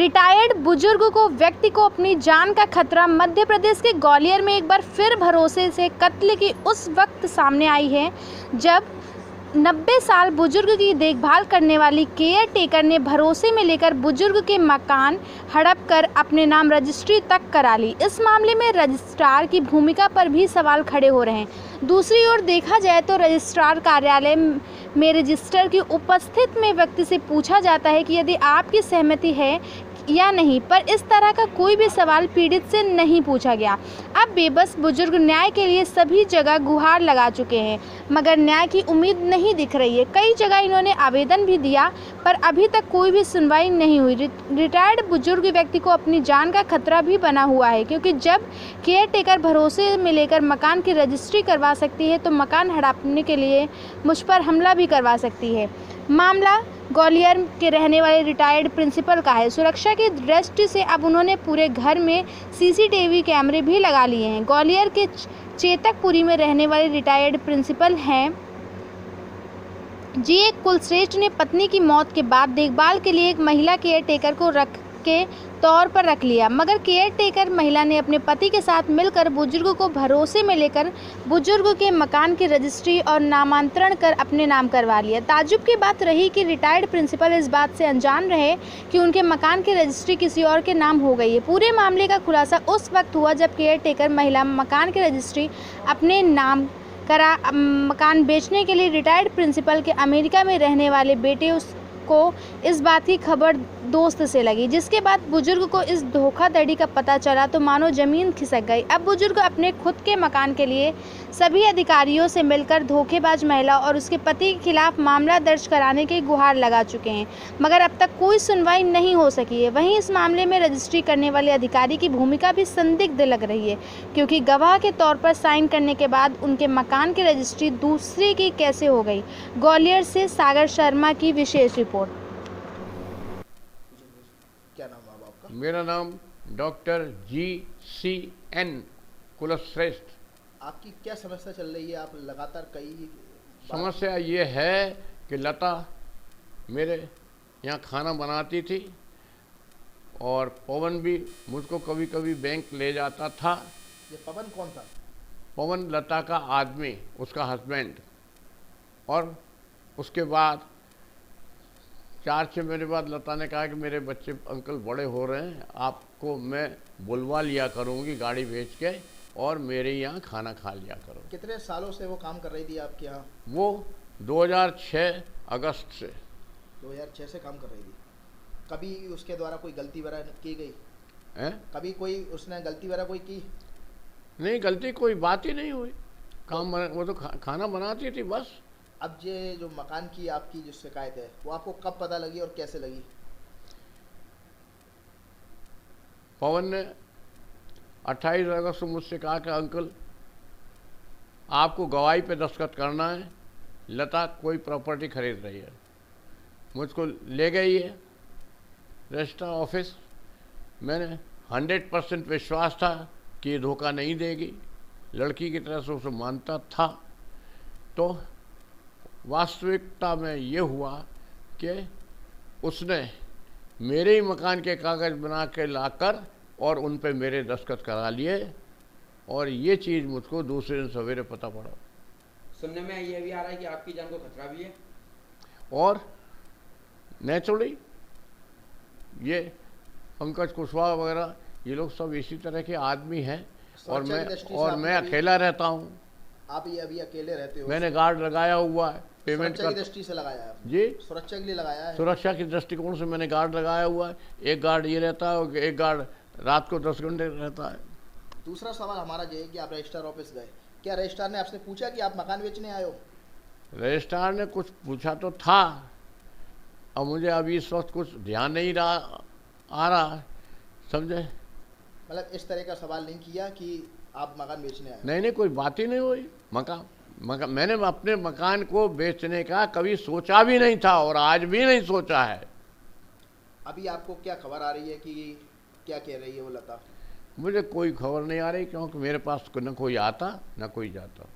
Retired बुजुर्ग को व्यक्ति को अपनी जान का खतरा। मध्य प्रदेश के ग्वालियर में एक बार फिर भरोसे से कत्ल की उस वक्त सामने आई है जब 90 साल बुजुर्ग की देखभाल करने वाली केयर टेकर ने भरोसे में लेकर बुजुर्ग के मकान हड़प कर अपने नाम रजिस्ट्री तक करा ली। इस मामले में रजिस्ट्रार की भूमिका पर भी सवाल खड़े हो रहे हैं। दूसरी ओर देखा जाए तो रजिस्ट्रार कार्यालय में रजिस्टर की उपस्थित में व्यक्ति से पूछा जाता है कि यदि आपकी सहमति है या नहीं, पर इस तरह का कोई भी सवाल पीड़ित से नहीं पूछा गया। अब बेबस बुजुर्ग न्याय के लिए सभी जगह गुहार लगा चुके हैं, मगर न्याय की उम्मीद नहीं दिख रही है। कई जगह इन्होंने आवेदन भी दिया, पर अभी तक कोई भी सुनवाई नहीं हुई। रिटायर्ड बुजुर्ग व्यक्ति को अपनी जान का खतरा भी बना हुआ है, क्योंकि जब केयर टेकर भरोसे में लेकर मकान की रजिस्ट्री करवा सकती है तो मकान हड़पने के लिए मुझ पर हमला भी करवा सकती है। मामला ग्वालियर के रहने वाले रिटायर्ड प्रिंसिपल का है। सुरक्षा की दृष्टि से अब उन्होंने पूरे घर में सीसीटीवी कैमरे भी लगा लिए हैं। ग्वालियर के चेतकपुरी में रहने वाले रिटायर्ड प्रिंसिपल हैं जी कुलश्रेष्ठ ने पत्नी की मौत के बाद देखभाल के लिए एक महिला केयर टेकर को रख के तौर पर रख लिया, मगर केयर टेकर महिला ने अपने पति के साथ मिलकर बुजुर्ग को भरोसे में लेकर बुजुर्ग के मकान की रजिस्ट्री और नामांतरण कर अपने नाम करवा लिया। ताज्जुब की बात रही कि रिटायर्ड प्रिंसिपल इस बात से अनजान रहे कि उनके मकान की रजिस्ट्री किसी और के नाम हो गई है। पूरे मामले का खुलासा उस वक्त हुआ जब केयर टेकर महिला मकान की रजिस्ट्री अपने नाम करा मकान बेचने के लिए रिटायर्ड प्रिंसिपल के अमेरिका में रहने वाले बेटे को इस बात की खबर दोस्त से लगी, जिसके बाद बुजुर्ग को इस धोखाधड़ी का पता चला तो मानो जमीन खिसक गई। अब बुजुर्ग अपने खुद के मकान के लिए सभी अधिकारियों से मिलकर धोखेबाज महिला और उसके पति के खिलाफ मामला दर्ज कराने की गुहार लगा चुके हैं, मगर अब तक कोई सुनवाई नहीं हो सकी है। वहीं इस मामले में रजिस्ट्री करने वाले अधिकारी की भूमिका भी संदिग्ध लग रही है, क्योंकि गवाह के तौर पर साइन करने के बाद उनके मकान की रजिस्ट्री दूसरे की कैसे हो गई। ग्वालियर से सागर शर्मा की विशेष रिपोर्ट। क्या नाम है आपका? मेरा नाम डॉक्टर GCN कुलश्रेष्ठ। आपकी क्या समस्या चल रही है? आप लगातार कई समस्या ये है कि लता मेरे यहाँ खाना बनाती थी और पवन भी मुझको कभी कभी बैंक ले जाता था। ये पवन कौन था? पवन लता का आदमी, उसका हस्बैंड। और उसके बाद 4-6 महीने बाद लता ने कहा कि मेरे बच्चे अंकल बड़े हो रहे हैं, आपको मैं बुलवा लिया करूँगी गाड़ी भेज के और मेरे यहाँ खाना खा लिया करो। कितने सालों से वो काम कर रही थी आपके यहाँ? वो 2006 अगस्त से 2006 से काम कर रही थी। कभी उसके द्वारा कोई गलती वगैरह की गई हैं? कभी कोई उसने गलती वगैरह कोई की? नहीं, गलती कोई बात ही नहीं हुई। काम वो तो खाना बनाती थी बस। अब ये जो मकान की आपकी जो शिकायत है वो आपको कब पता लगी और कैसे लगी? पवन ने 28 अगस्त को मुझसे कहा कि अंकल आपको गवाही पे दस्तखत करना है, लता कोई प्रॉपर्टी खरीद रही है। मुझको ले गई है रजिस्ट्रार ऑफिस। मैंने 100% विश्वास था कि ये धोखा नहीं देगी, लड़की की तरह से उसे मानता था। तो वास्तविकता में ये हुआ कि उसने मेरे ही मकान के कागज़ बना के लाकर और उन पे मेरे दस्तखत करा लिए, और ये चीज़ मुझको दूसरे दिन सवेरे पता पड़ा। सुनने में ये भी आ रहा है कि आपकी जान को खतरा भी है। और नेचुरली ये पंकज कुशवाहा वगैरह ये लोग सब इसी तरह के आदमी हैं, और मैं अकेला रहता हूँ। आप ये अभी अकेले रहते हो? मैंने गार्ड लगाया हुआ है, पेमेंट सुरक्षा की दृष्टि से लगाया है? जी, सुरक्षा के लिए लगाया है। सुरक्षा की दृष्टिकोण से मैंने गार्ड लगाया हुआ है। एक गार्ड ये रहता है और एक गार्ड रात को 10 घंटे रहता है। दूसरा सवाल हमारा ये है कि आप रजिस्ट्रार ऑफिस गए, क्या रजिस्ट्रार ने आपसे पूछा कि आप मकान बेचने आए हो? रजिस्ट्रार ने कुछ पूछा तो था, और मुझे अभी इस वक्त कुछ ध्यान नहीं आ रहा, समझे? मतलब इस तरह का सवाल नहीं किया कि आप मकान बेचने आए? नहीं, कोई बात ही नहीं हुई। मैंने अपने मकान को बेचने का कभी सोचा भी नहीं था और आज भी नहीं सोचा है। अभी आपको क्या खबर आ रही है कि क्या कह रही है वो लता? मुझे कोई खबर नहीं आ रही, क्योंकि मेरे पास न कोई आता न कोई जाता।